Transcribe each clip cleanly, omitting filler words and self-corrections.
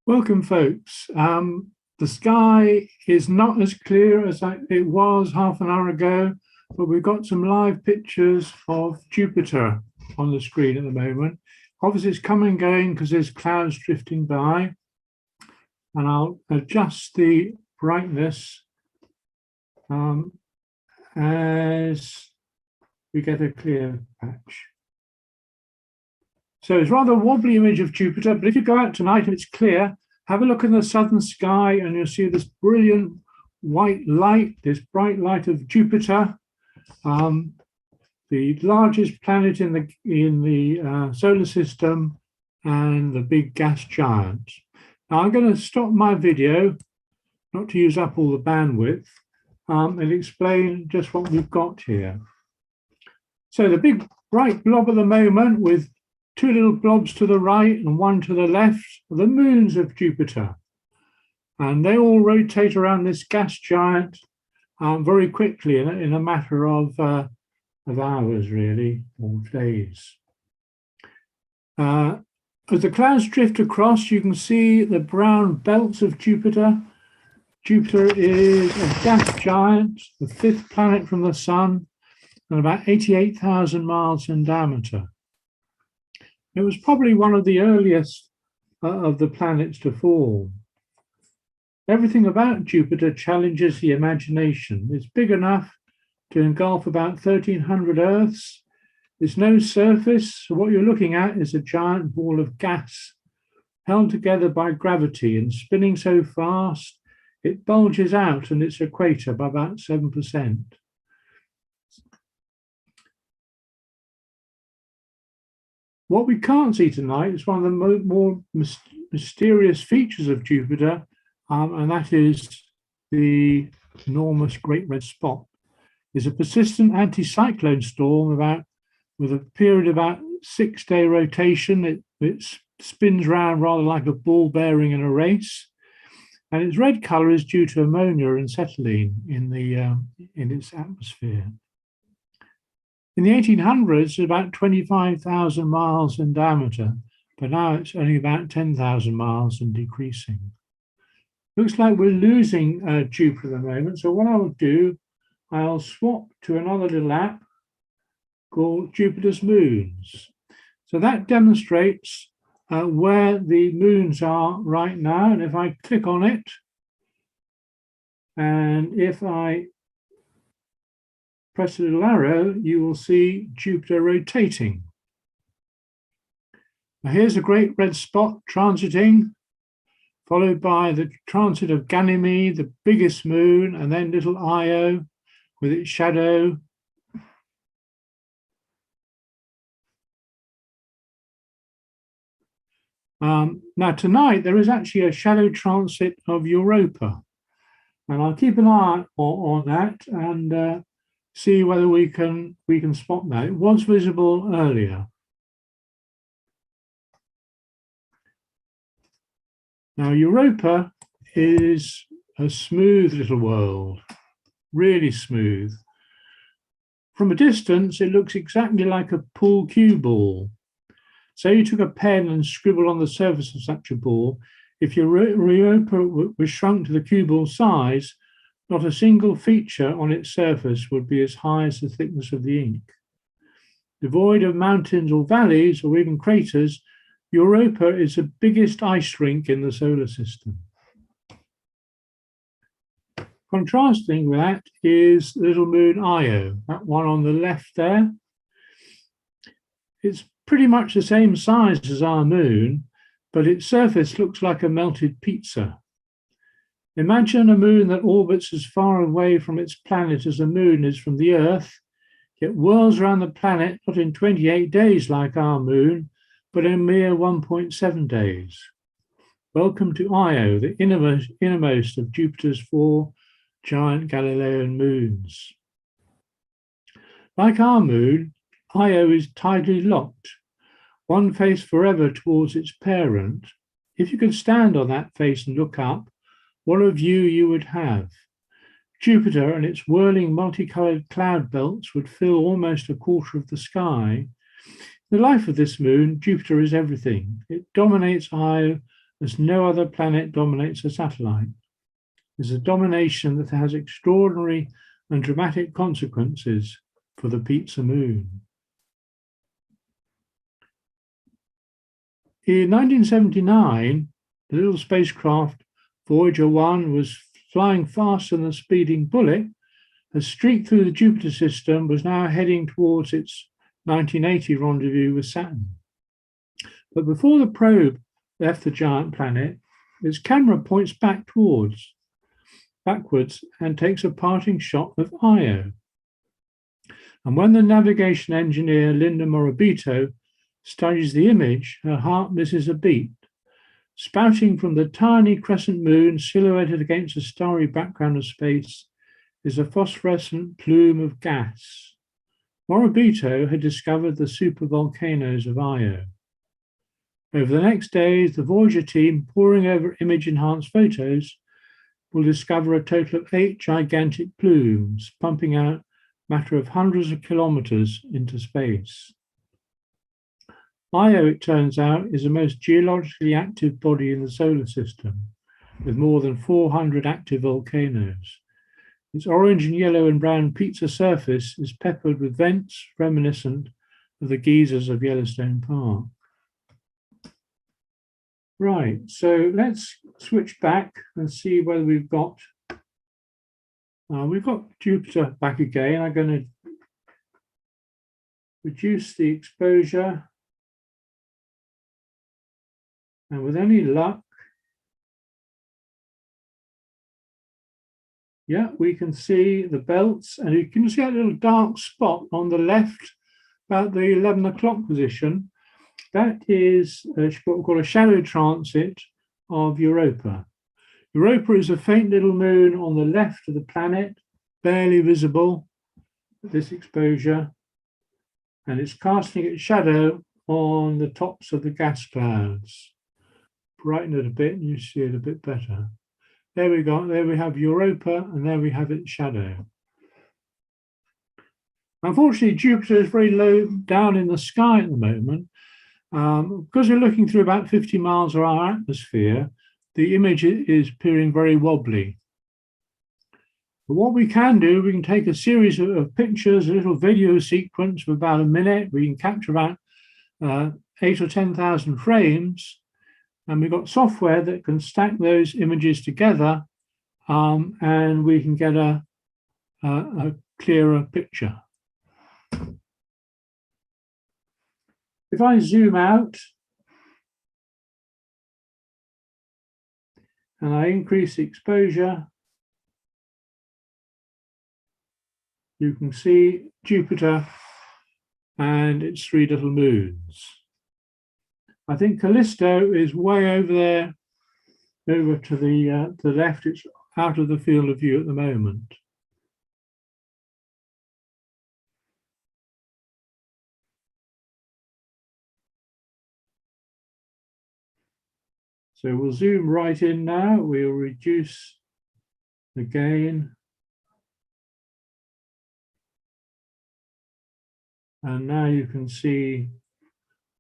Welcome, folks. The sky is not as clear as it was half an hour ago, but we've got some live pictures of Jupiter on the screen at the moment. Obviously, it's coming and going because there's clouds drifting by, and I'll adjust the brightness as we get a clear patch. So it's rather a wobbly image of Jupiter, but if you go out tonight and it's clear, have a look in the southern sky and you'll see this brilliant white light, this bright light of Jupiter, the largest planet in the solar system and the big gas giant. Now I'm going to stop my video, not to use up all the bandwidth, and explain just what we've got here. So the big bright blob at the moment with two little blobs to the right and one to the left are the moons of Jupiter. And they all rotate around this gas giant very quickly in a matter of hours, really, or days. As the clouds drift across, you can see the brown belts of Jupiter. Jupiter is a gas giant, the fifth planet from the sun, and about 88,000 miles in diameter. It was probably one of the earliest of the planets to form. Everything about Jupiter challenges the imagination. It's big enough to engulf about 1,300 Earths. There's no surface, so what you're looking at is a giant ball of gas held together by gravity and spinning so fast it bulges out in its equator by about 7%. What we can't see tonight is one of the more mysterious features of Jupiter, and that is the enormous Great Red Spot. It's a persistent anticyclone storm with a period of about 6-day rotation. It spins round rather like a ball bearing in a race, and its red color is due to ammonia and acetylene in its atmosphere. In the 1800s, it's about 25,000 miles in diameter, but now it's only about 10,000 miles and decreasing. Looks like we're losing Jupiter at the moment, so what I'll do, I'll swap to another little app called Jupiter's Moons. So that demonstrates where the moons are right now, and if I click on it, and if I press a little arrow, you will see Jupiter rotating. Now here's a great red spot transiting, followed by the transit of Ganymede, the biggest moon, and then little Io with its shadow. Now tonight there is actually a shadow transit of Europa, and I'll keep an eye on that and see whether we can spot that. It was visible earlier. Now Europa is a smooth little world, really smooth. From a distance, it looks exactly like a pool cue ball. Say you took a pen and scribbled on the surface of such a ball. If your Europa was shrunk to the cue ball size, not a single feature on its surface would be as high as the thickness of the ink. Devoid of mountains or valleys or even craters, Europa is the biggest ice rink in the solar system. Contrasting with that is the little moon Io, that one on the left there. It's pretty much the same size as our moon, but its surface looks like a melted pizza. Imagine a moon that orbits as far away from its planet as the moon is from the Earth, yet whirls around the planet not in 28 days like our moon, but in a mere 1.7 days. Welcome to Io, the innermost of Jupiter's 4 giant Galilean moons. Like our moon, Io is tidally locked, one face forever towards its parent. If you could stand on that face and look up, what a view you would have. Jupiter and its whirling multicolored cloud belts would fill almost a quarter of the sky. In the life of this moon, Jupiter is everything. It dominates Io as no other planet dominates a satellite. It's a domination that has extraordinary and dramatic consequences for the pizza moon. In 1979, the little spacecraft Voyager 1 was flying faster than a speeding bullet, has streaked through the Jupiter system, was now heading towards its 1980 rendezvous with Saturn. But before the probe left the giant planet, its camera points backwards and takes a parting shot of Io. And when the navigation engineer, Linda Morabito, studies the image, her heart misses a beat. Spouting from the tiny crescent moon silhouetted against a starry background of space is a phosphorescent plume of gas. Morabito had discovered the supervolcanoes of Io. Over the next days, the Voyager team, poring over image-enhanced photos, will discover a total of 8 gigantic plumes, pumping out matter of hundreds of kilometers into space. Io, it turns out, is the most geologically active body in the solar system, with more than 400 active volcanoes. Its orange and yellow and brown pizza surface is peppered with vents reminiscent of the geysers of Yellowstone Park. Right, so let's switch back and see whether we've got Jupiter back again. I'm going to reduce the exposure. And with any luck, yeah, we can see the belts, and you can see a little dark spot on the left, about the 11 o'clock position. That is what we call a shadow transit of Europa. Europa is a faint little moon on the left of the planet, barely visible at this exposure, and it's casting its shadow on the tops of the gas clouds. Brighten it a bit and you see it a bit better. There we go, there we have Europa, and there we have its shadow. Unfortunately, Jupiter is very low down in the sky at the moment. Because we're looking through about 50 miles of our atmosphere, the image is appearing very wobbly. But what we can do, we can take a series of pictures, a little video sequence of about a minute. We can capture about 8 or 10,000 frames. And we've got software that can stack those images together, and we can get a clearer picture. If I zoom out and I increase the exposure, you can see Jupiter and its 3 little moons. I think Callisto is way over there, over to the left. It's out of the field of view at the moment. So we'll zoom right in now. We'll reduce the gain. And now you can see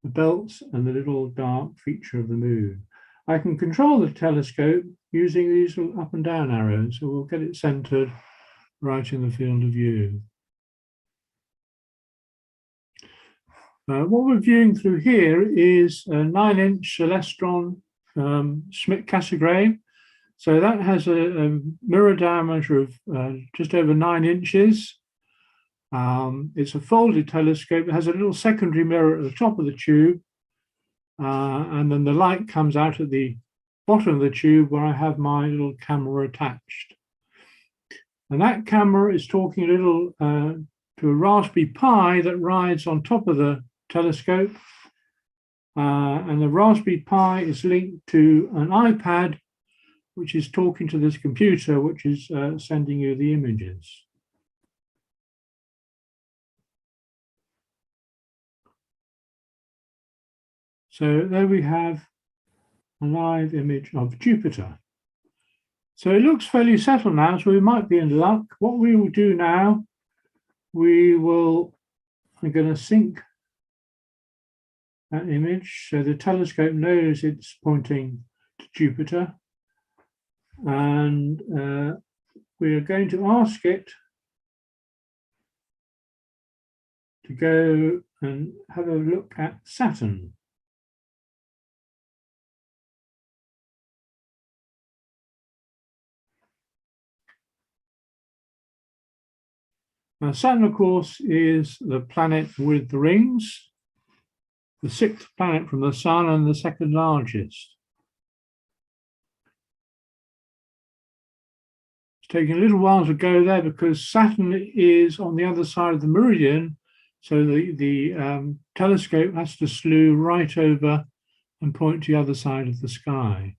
the belts and the little dark feature of the moon. I can control the telescope using these little up and down arrows, so we'll get it centered right in the field of view. What we're viewing through here is a 9-inch Celestron Schmidt-Cassegrain. So that has a mirror diameter of just over 9 inches. It's a folded telescope. It has a little secondary mirror at the top of the tube, and then the light comes out at the bottom of the tube where I have my little camera attached. And that camera is talking a little to a Raspberry Pi that rides on top of the telescope, and the Raspberry Pi is linked to an iPad which is talking to this computer which is sending you the images. So there we have a live image of Jupiter. So it looks fairly settled now, so we might be in luck. What we will do now, I'm going to sync that image so the telescope knows it's pointing Jupiter, and we are going to ask it to go and have a look at Saturn. Now, Saturn, of course, is the planet with the rings, the sixth planet from the Sun and the second largest. It's taking a little while to go there because Saturn is on the other side of the meridian, so the telescope has to slew right over and point to the other side of the sky.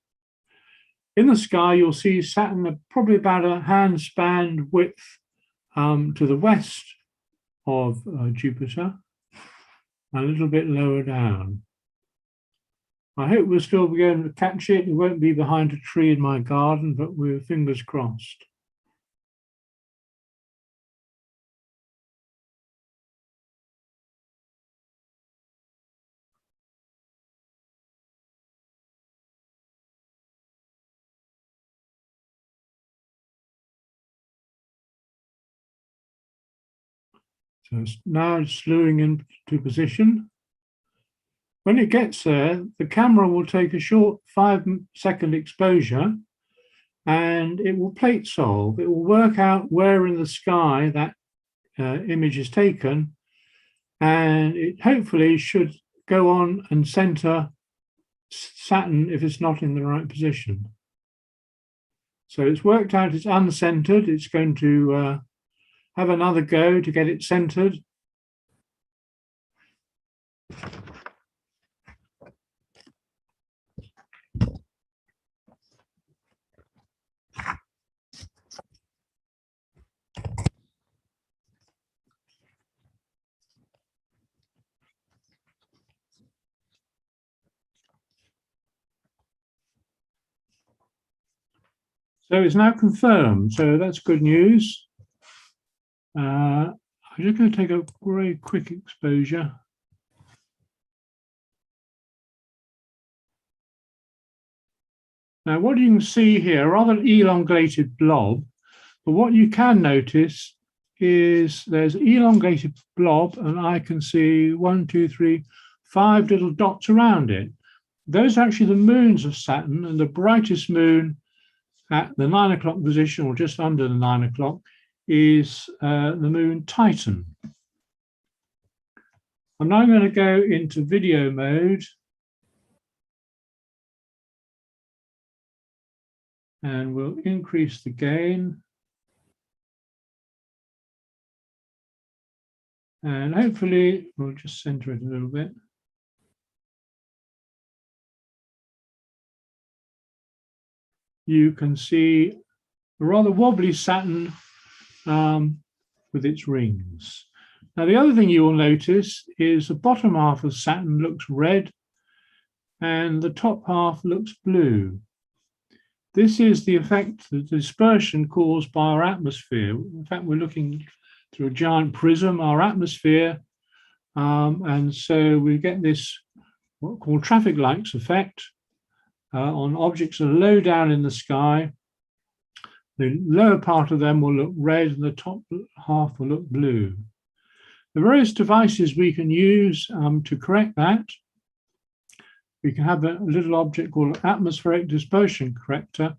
In the sky, you'll see Saturn probably about a hand-span width to the west of Jupiter, a little bit lower down. I hope we'll still be able to catch it. It won't be behind a tree in my garden, but we're fingers crossed. So it's now slewing into position. When it gets there, the camera will take a short 5-second exposure and it will plate solve. It will work out where in the sky that image is taken, and it hopefully should go on and center Saturn if it's not in the right position. So it's worked out it's uncentered. It's going to have another go to get it centered. So it's now confirmed. So that's good news. I'm just going to take a very quick exposure. Now, what you can see here, a rather elongated blob, but what you can notice is there's an elongated blob, and I can see 1, 2, 3, 5 little dots around it. Those are actually the moons of Saturn, and the brightest moon at the 9 o'clock position, or just under the 9 o'clock, is the moon Titan. I'm now going to go into video mode and we'll increase the gain. And hopefully we'll just center it a little bit. You can see a rather wobbly Saturn with its rings. Now, the other thing you will notice is the bottom half of Saturn looks red and the top half looks blue. This is the effect, the dispersion caused by our atmosphere. In fact, we're looking through a giant prism, our atmosphere, and so we get this what we call traffic lights effect on objects that are low down in the sky. The lower part of them will look red and the top half will look blue. The various devices we can use to correct that. We can have a little object called atmospheric dispersion corrector,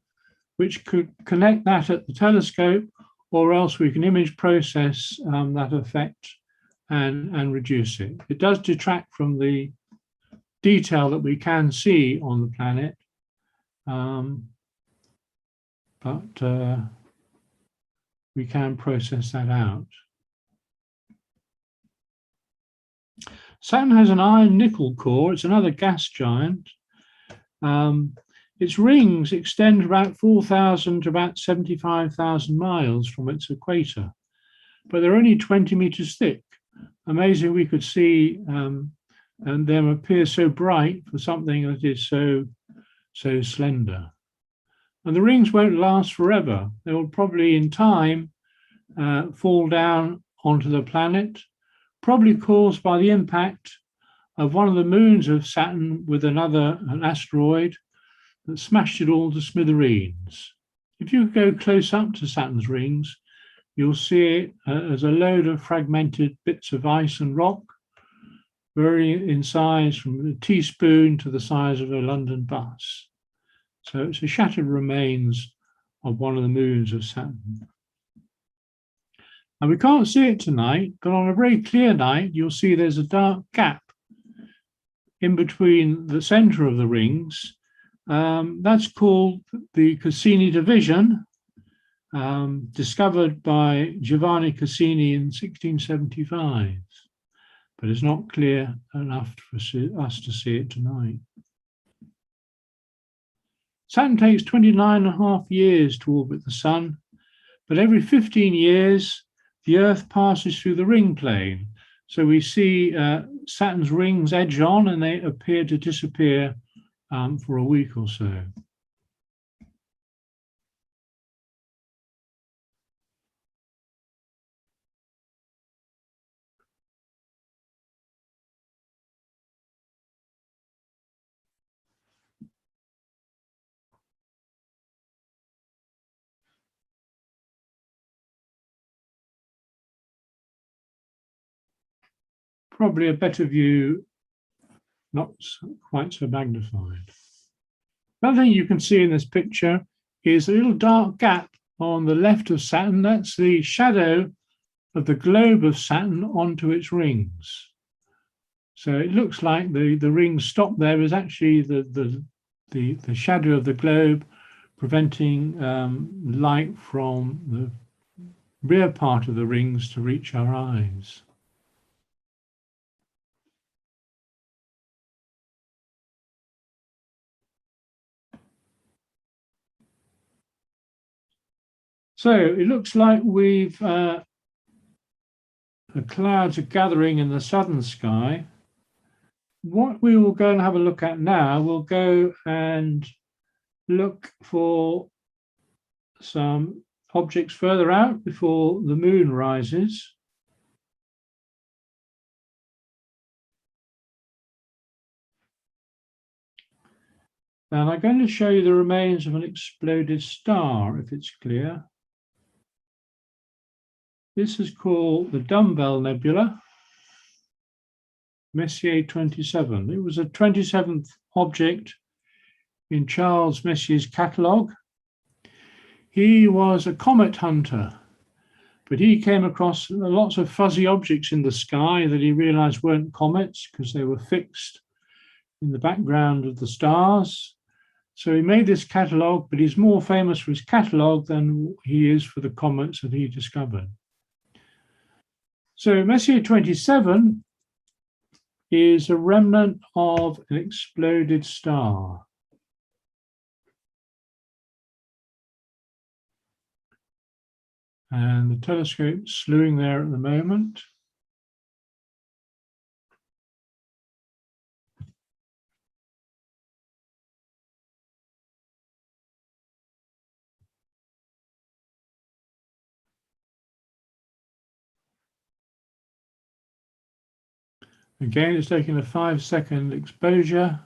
which could connect that at the telescope, or else we can image process that effect and reduce it. It does detract from the detail that we can see on the planet, but we can process that out. Saturn has an iron-nickel core. It's another gas giant. Its rings extend about 4,000 to about 75,000 miles from its equator, but they're only 20 meters thick. Amazing we could see and them appear so bright for something that is so slender. And the rings won't last forever. They will probably in time fall down onto the planet, probably caused by the impact of one of the moons of Saturn with an asteroid, that smashed it all to smithereens. If you go close up to Saturn's rings, you'll see it as a load of fragmented bits of ice and rock, varying in size from a teaspoon to the size of a London bus. So it's a shattered remains of one of the moons of Saturn. And we can't see it tonight, but on a very clear night, you'll see there's a dark gap in between the center of the rings. That's called the Cassini division, discovered by Giovanni Cassini in 1675, but it's not clear enough for us to see it tonight. Saturn takes 29.5 years to orbit the Sun, but every 15 years, the Earth passes through the ring plane. So we see Saturn's rings edge on and they appear to disappear for a week or so. Probably a better view, not quite so magnified. Another thing you can see in this picture is a little dark gap on the left of Saturn. That's the shadow of the globe of Saturn onto its rings. So it looks like the rings stop there is actually the shadow of the globe preventing light from the rear part of the rings to reach our eyes. So it looks like the clouds are gathering in the southern sky. What we will go and have a look at now, we'll go and look for some objects further out before the moon rises. And I'm going to show you the remains of an exploded star, if it's clear. This is called the Dumbbell Nebula, Messier 27. It was a 27th object in Charles Messier's catalogue. He was a comet hunter, but he came across lots of fuzzy objects in the sky that he realized weren't comets because they were fixed in the background of the stars. So he made this catalogue, but he's more famous for his catalogue than he is for the comets that he discovered. So Messier 27 is a remnant of an exploded star. And the telescope's slewing there at the moment. Again, it's taking a 5-second exposure.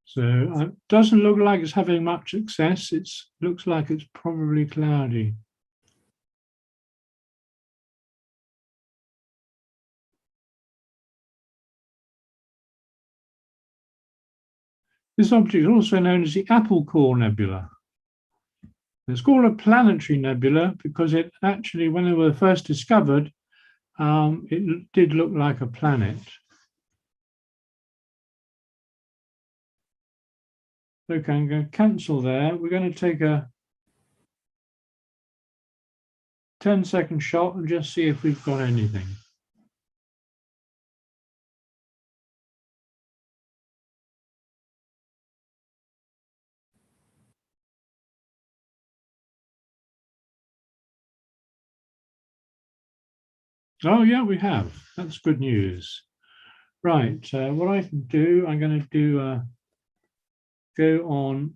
So it doesn't look like it's having much success. It looks like it's probably cloudy. This object is also known as the Apple Core Nebula. It's called a planetary nebula because it actually, when they were first discovered, it did look like a planet. Okay, I'm going to cancel there. We're going to take a 10-second shot and just see if we've got anything. Oh, yeah, we have. That's good news. Right, what I can do, I'm going to do go on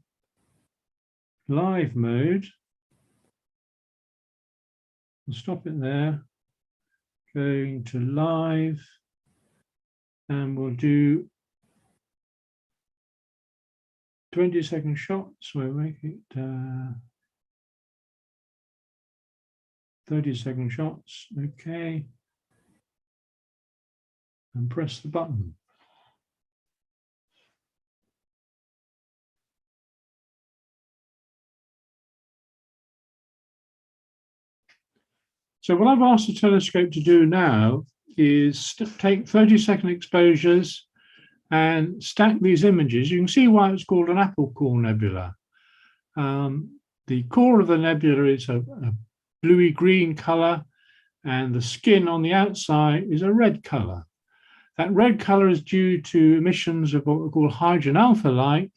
live mode. I'll stop it there. Going to live, and we'll do 20-second shots. We'll make it 30-second shots. Okay. And press the button. So what I've asked the telescope to do now is take 30-second exposures and stack these images. You can see why it's called an apple core nebula. The core of the nebula is a bluey green color, and the skin on the outside is a red color. That red color is due to emissions of what we call hydrogen alpha light,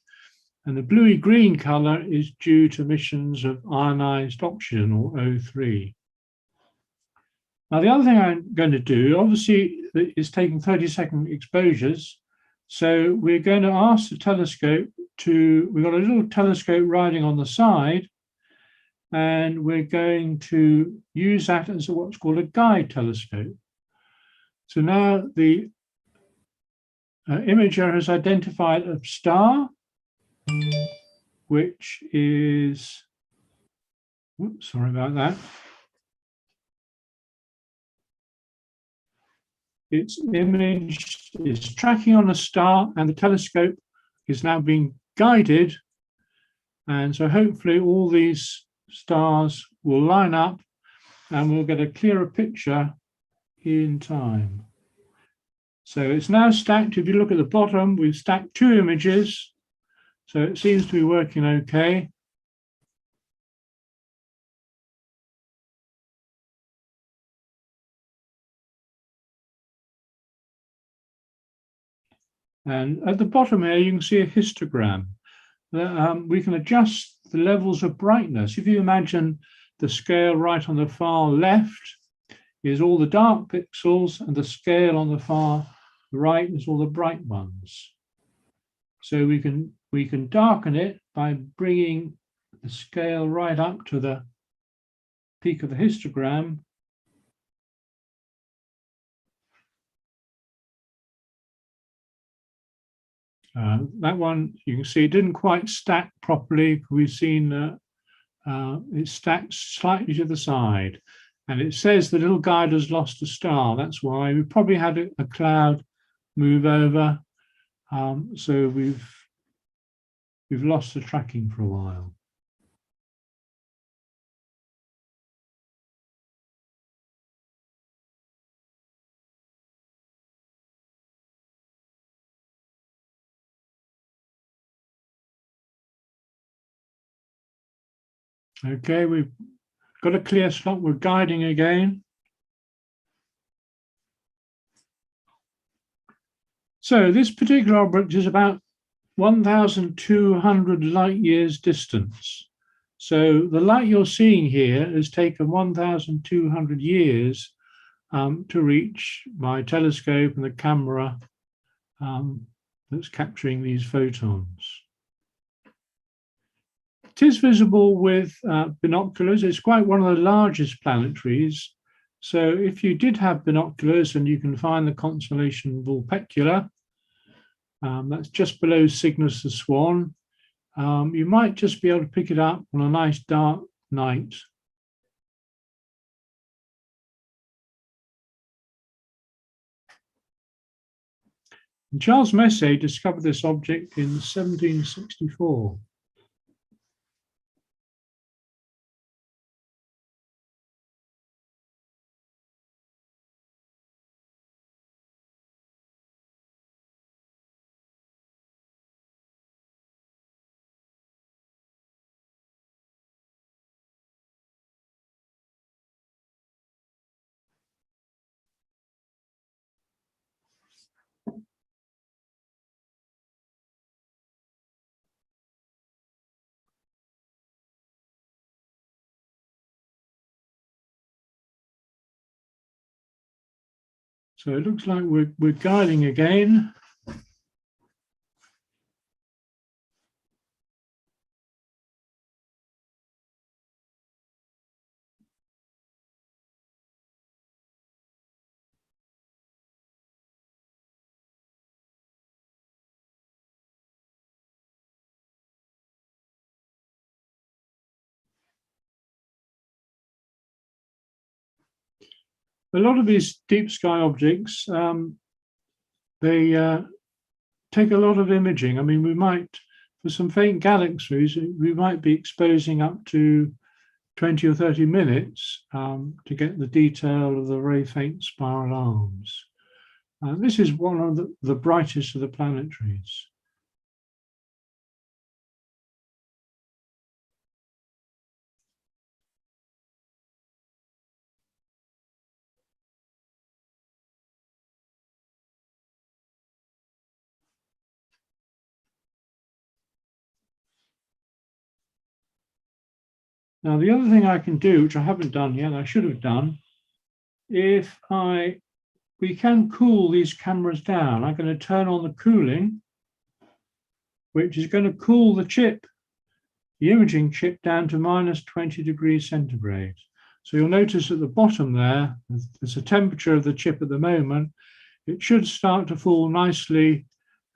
and the bluey green color is due to emissions of ionized oxygen, or O3. Now, the other thing I'm going to do, obviously, is taking 30-second exposures. So we're going to ask the telescope we've got a little telescope riding on the side, and we're going to use that as what's called a guide telescope. So now the imager has identified a star, which is, whoops, sorry about that. Its image is tracking on a star, and the telescope is now being guided. And so hopefully all these stars will line up and we'll get a clearer picture in time. So it's now stacked. If you look at the bottom, we've stacked 2 images. So it seems to be working okay. And at the bottom here, you can see a histogram. We can adjust the levels of brightness. If you imagine the scale right on the far left is all the dark pixels, and the scale on the far right is all the bright ones. So we can darken it by bringing the scale right up to the peak of the histogram. That one, you can see it didn't quite stack properly. We've seen it stacked slightly to the side, and it says the little guide has lost a star. That's why we probably had a cloud move over. So we've lost the tracking for a while. Okay, we've got a clear slot. We're guiding again. So this particular object is about 1,200 light years distance. So the light you're seeing here has taken 1,200 years to reach my telescope and the camera that's capturing these photons. It is visible with binoculars. It's quite one of the largest planetaries. So if you did have binoculars, and you can find the constellation Vulpecula, that's just below Cygnus the Swan, you might just be able to pick it up on a nice dark night. And Charles Messier discovered this object in 1764. So it looks like we're guiding again. A lot of these deep sky objects, they take a lot of imaging. I mean, we might, for some faint galaxies, we might be exposing up to 20 or 30 minutes to get the detail of the very faint spiral arms. This is one of the brightest of the planetaries. Now, the other thing I can do, which I haven't done yet, I should have done, we can cool these cameras down. I'm going to turn on the cooling, which is going to cool the chip, the imaging chip, down to minus 20 degrees centigrade. So you'll notice at the bottom there's a temperature of the chip at the moment. It should start to fall nicely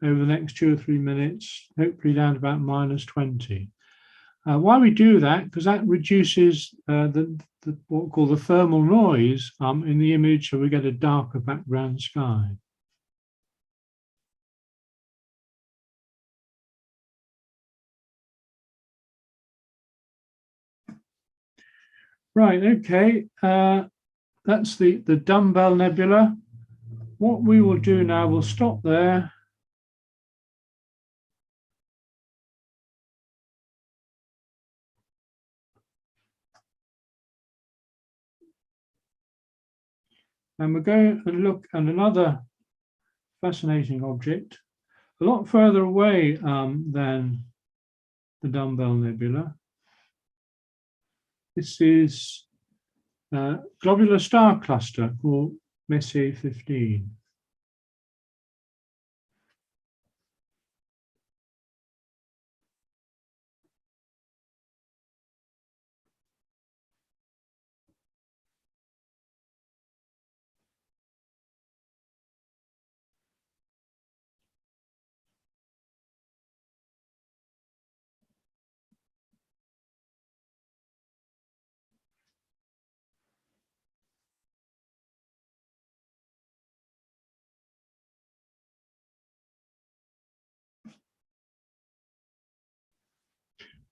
over the next 2 or 3 minutes, hopefully down to about minus 20. Why we do that? Because that reduces what we call the thermal noise in the image, so we get a darker background sky. Right, okay, that's the Dumbbell Nebula. What we will do now, we'll stop there. And we're going to look at another fascinating object, a lot further away than the Dumbbell Nebula. This is a globular star cluster called Messier 15.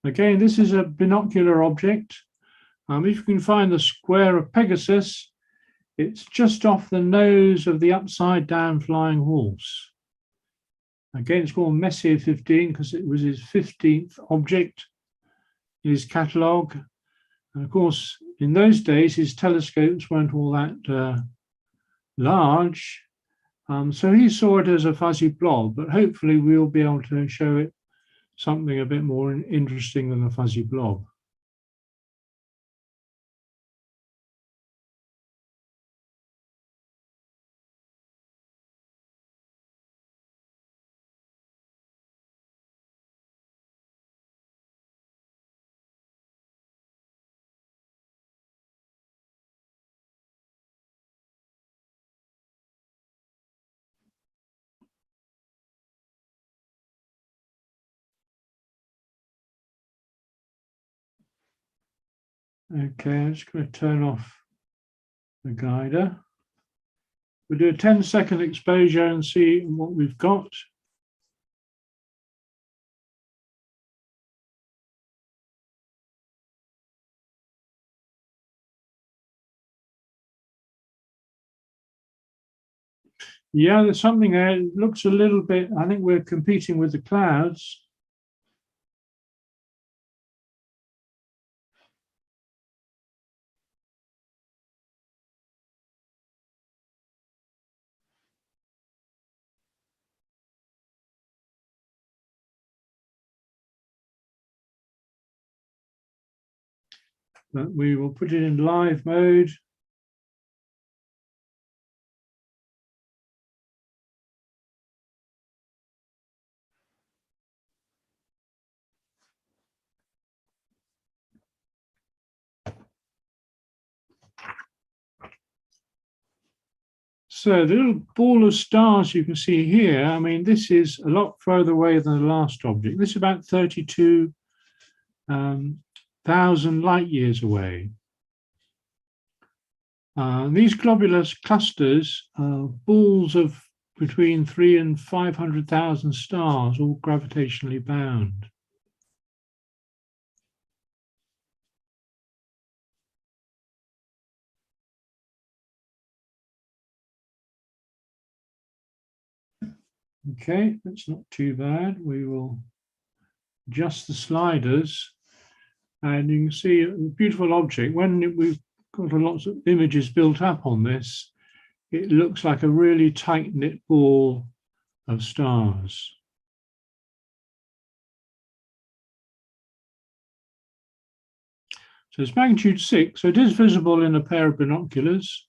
Again, this is a binocular object. If you can find the square of Pegasus, it's just off the nose of the upside down flying horse. Again, it's called Messier 15 because it was his 15th object in his catalogue. And of course, in those days, his telescopes weren't all that large. So he saw it as a fuzzy blob, but hopefully we'll be able to show it something a bit more interesting than a fuzzy blob. Okay, I'm just going to turn off the guider. We'll do a 10-second exposure and see what we've got. Yeah, there's something there. It looks a little bit, I think we're competing with the clouds. But we will put it in live mode. So the little ball of stars you can see here, I mean, this is a lot further away than the last object. This is about 32,000 light years away. These globular clusters are balls of between 300,000 and 500,000 stars, all gravitationally bound. Okay, that's not too bad. We will adjust the sliders, and you can see a beautiful object. When we've got lots of images built up on this, it looks like a really tight-knit ball of stars. So it's magnitude 6, so it is visible in a pair of binoculars.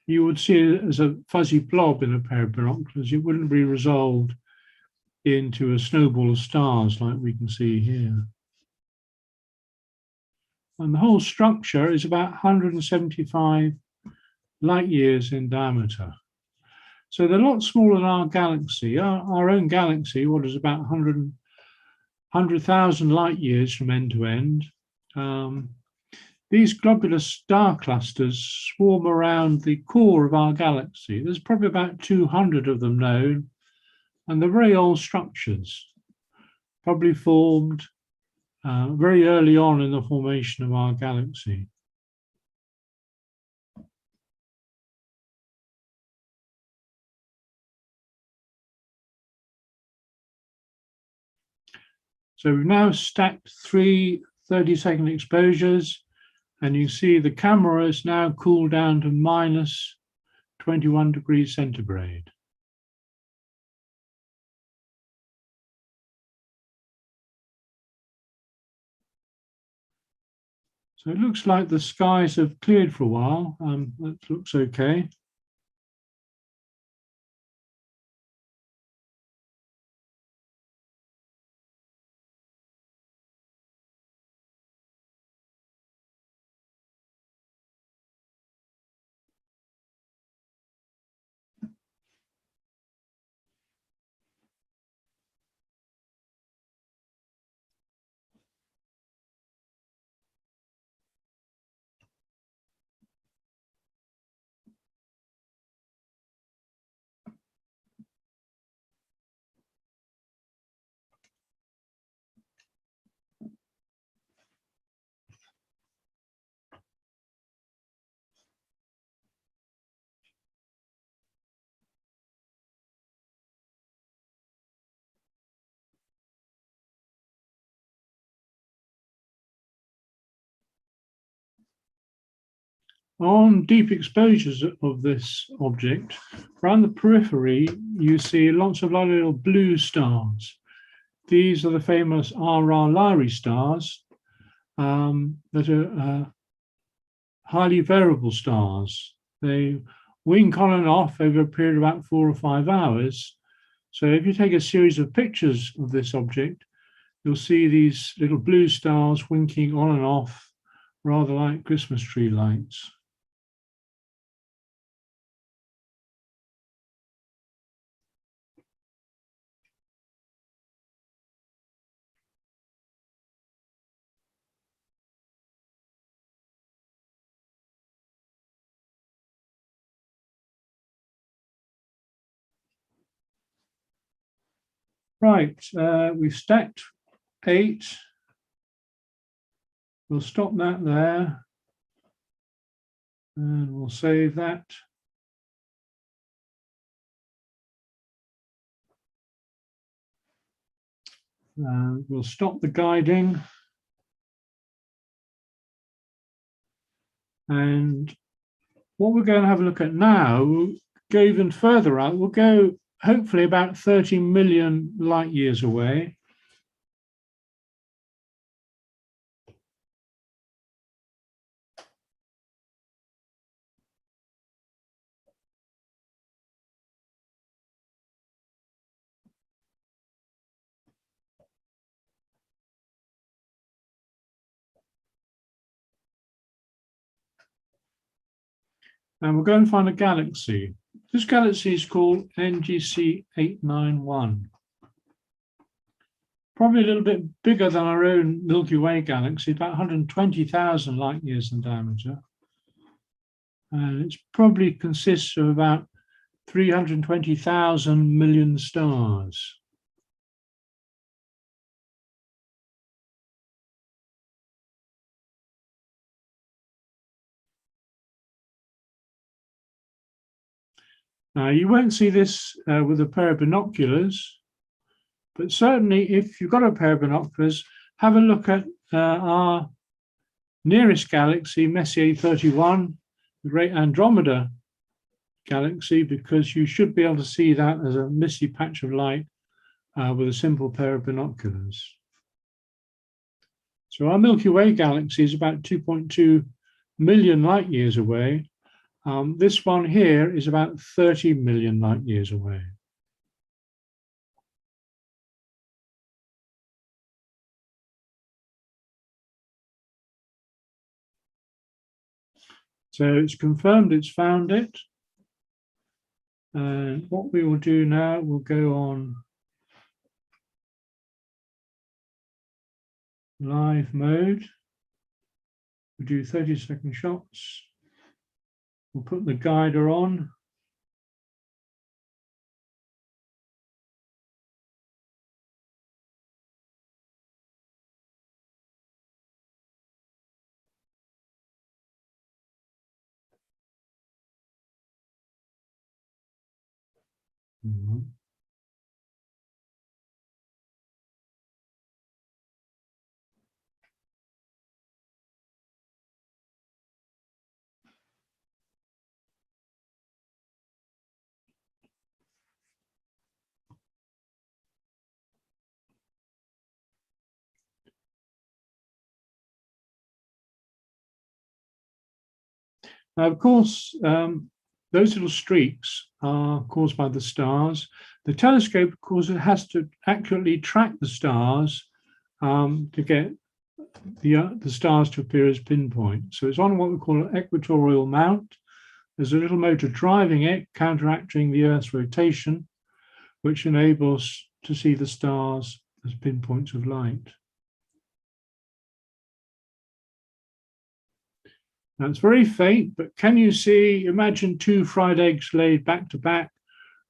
You would see it as a fuzzy blob in a pair of binoculars. It wouldn't be resolved into a snowball of stars like we can see here. And the whole structure is about 175 light years in diameter. So they're a lot smaller than our galaxy. Our own galaxy, what is about 100,000 light years from end to end. These globular star clusters swarm around the core of our galaxy. There's probably about 200 of them known, and they're very old structures, probably formed very early on in the formation of our galaxy. So we've now stacked 3 30-second exposures, and you see the camera is now cooled down to minus 21 degrees centigrade. So it looks like the skies have cleared for a while. That looks okay. On deep exposures of this object, around the periphery, you see lots of little blue stars. These are the famous RR Lyrae stars that are highly variable stars. They wink on and off over a period of about 4 or 5 hours. So if you take a series of pictures of this object, you'll see these little blue stars winking on and off, rather like Christmas tree lights. Right, we've stacked 8. We'll stop that there, and we'll save that. We'll stop the guiding. And what we're going to have a look at now, we'll go even further out. We'll go hopefully about 30 million light years away. And we're going to find a galaxy. This galaxy is called NGC 891. Probably a little bit bigger than our own Milky Way galaxy, about 120,000 light years in diameter. And it probably consists of about 320,000 million stars. Now, you won't see this with a pair of binoculars, but certainly if you've got a pair of binoculars, have a look at our nearest galaxy, Messier 31, the great Andromeda galaxy, because you should be able to see that as a misty patch of light with a simple pair of binoculars. So our Milky Way galaxy is about 2.2 million light years away. This one here is about 30 million light years away. So it's confirmed it's found it. And what we will do now, we'll go on live mode. We'll do 30-second shots. We'll put the guider on. Now, of course, those little streaks are caused by the stars. The telescope, of course, it has to accurately track the stars to get the stars to appear as pinpoints. So it's on what we call an equatorial mount. There's a little motor driving it, counteracting the Earth's rotation, which enables to see the stars as pinpoints of light. Now it's very faint, but can you see, imagine two fried eggs laid back to back,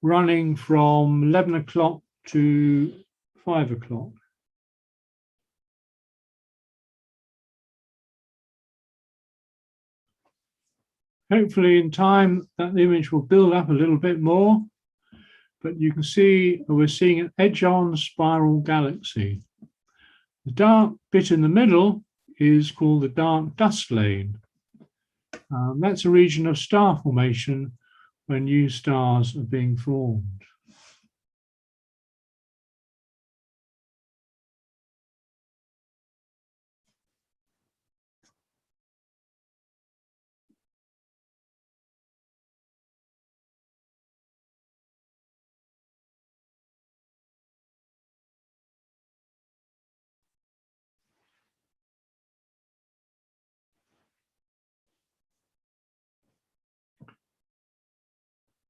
running from 11 o'clock to 5 o'clock. Hopefully in time that image will build up a little bit more, but you can see we're seeing an edge-on spiral galaxy. The dark bit in the middle is called the dark dust lane. That's a region of star formation when new stars are being formed.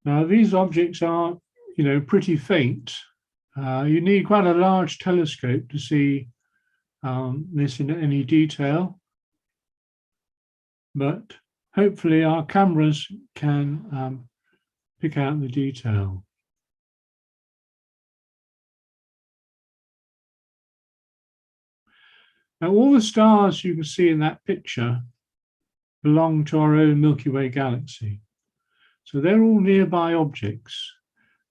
Now, these objects are, pretty faint. You need quite a large telescope to see this in any detail, but hopefully our cameras can pick out the detail. Now, all the stars you can see in that picture belong to our own Milky Way galaxy. So they're all nearby objects.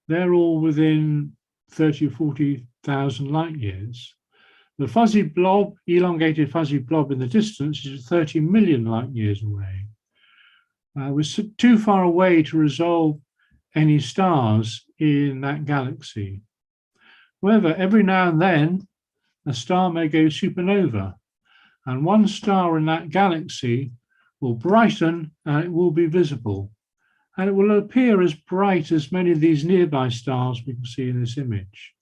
They're all within 30 or 40,000 light years. The fuzzy blob, elongated fuzzy blob in the distance is 30 million light years away. We're too far away to resolve any stars in that galaxy. However, every now and then, a star may go supernova, and one star in that galaxy will brighten and it will be visible. And it will appear as bright as many of these nearby stars we can see in this image.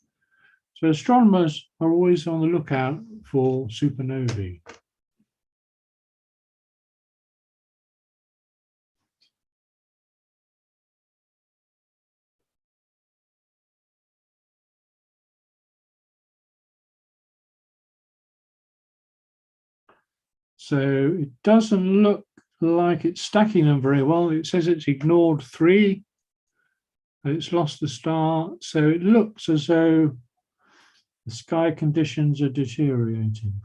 So astronomers are always on the lookout for supernovae. So it doesn't look like it's stacking them very well. It says it's ignored 3. And it's lost the star. So it looks as though the sky conditions are deteriorating.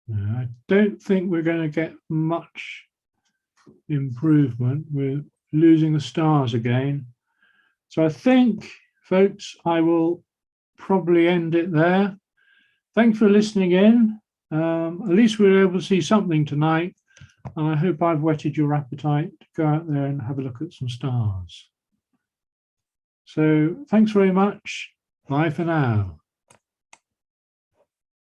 I don't think we're going to get much improvement. We're losing the stars again. So I think, folks, I will probably end it there. Thanks for listening in. At least we were able to see something tonight. And I hope I've whetted your appetite to go out there and have a look at some stars. So thanks very much. Bye for now.